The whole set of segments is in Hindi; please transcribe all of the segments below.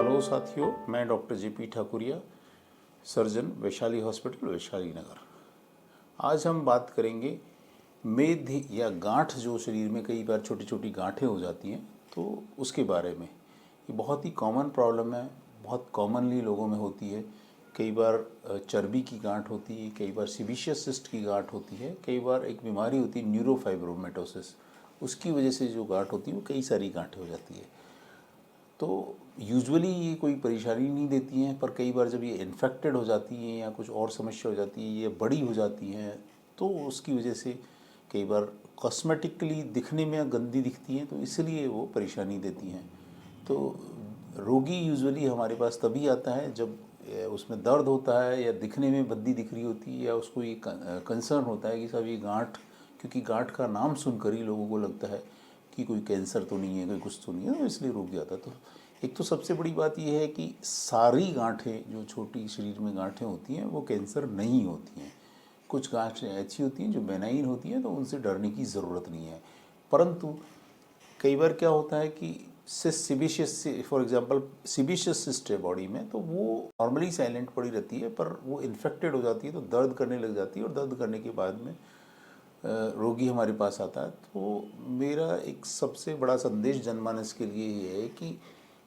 हेलो साथियों, मैं doctor JP Thakuria, surgeon, Vaishali hospital, Vaishali Nagar. आज हम बात करेंगे मेद या गांठ, जो शरीर में कई बार छोटी छोटी गांठें हो जाती हैं, तो उसके बारे में। ये बहुत ही कॉमन प्रॉब्लम है, बहुत कॉमनली लोगों में होती है। कई बार चर्बी की गांठ होती है, कई बार सीबिशियस सिस्ट की गांठ होती है, कई बार एक बीमारी होती है न्यूरोफाइब्रोमेटोसिस, उसकी वजह से जो गांठ होती है वो कई सारी गांठें हो जाती है। तो यूजुअली ये कोई परेशानी नहीं देती हैं, पर कई बार जब ये इन्फेक्टेड हो जाती हैं या कुछ और समस्या हो जाती है, ये बड़ी हो जाती हैं, तो उसकी वजह से कई बार कॉस्मेटिकली दिखने में गंदी दिखती हैं, तो इसलिए वो परेशानी देती हैं। तो रोगी यूजुअली हमारे पास तभी आता है जब उसमें दर्द होता है या दिखने में बद्दी दिख रही होती है, या उसको ये कंसर्न होता है कि साहब ये गांठ, क्योंकि गांठ का नाम सुनकर ही लोगों को लगता है कि कोई कैंसर तो नहीं है, कोई कुछ तो नहीं है, तो इसलिए रोग जाता है। तो एक तो सबसे बड़ी बात यह है कि सारी गांठें, जो छोटी शरीर में गांठें होती हैं, वो कैंसर नहीं होती हैं। कुछ गांठें ऐसी होती हैं जो बेनाइन होती हैं, तो उनसे डरने की ज़रूरत नहीं है। परंतु कई बार क्या होता है कि sebaceous, for example sebaceous cyst है बॉडी में, तो वो नॉर्मली साइलेंट पड़ी रहती है, पर वो इन्फेक्टेड हो जाती है तो दर्द करने लग जाती है, और दर्द करने के बाद में रोगी हमारे पास आता है। तो मेरा एक सबसे बड़ा संदेश जनमानस के लिए ये है कि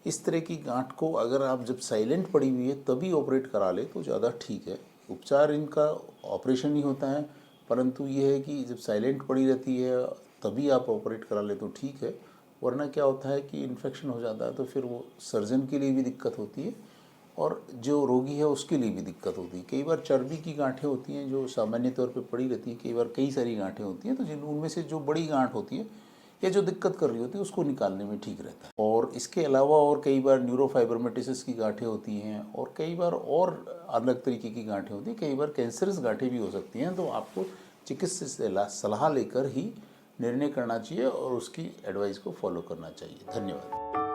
इस तरह की गांठ को अगर आप जब साइलेंट पड़ी हुई है तभी ऑपरेट करा ले तो ज़्यादा ठीक है। उपचार इनका ऑपरेशन ही होता है, परंतु ये है कि जब साइलेंट पड़ी रहती है तभी आप ऑपरेट करा ले तो ठीक है। वरना क्या होता है कि इन्फेक्शन हो जाता है, तो फिर वो सर्जन के लिए भी दिक्कत होती है और जो रोगी है उसके लिए भी दिक्कत होती है। कई बार चर्बी की गांठें होती हैं जो सामान्य तौर पे पड़ी रहती हैं, कई बार कई सारी गांठें होती हैं, तो जिन उनमें से जो बड़ी गांठ होती है या जो दिक्कत कर रही होती है उसको निकालने में ठीक रहता है। और इसके अलावा और कई बार न्यूरोफाइब्रोमेटोसिस की गांठें होती हैं, और कई बार और अलग तरीके की गांठें होती हैं, कई बार कैंसरस गांठें भी हो सकती हैं। तो आपको चिकित्सक से सलाह लेकर ही निर्णय करना चाहिए और उसकी एडवाइस को फॉलो करना चाहिए। धन्यवाद।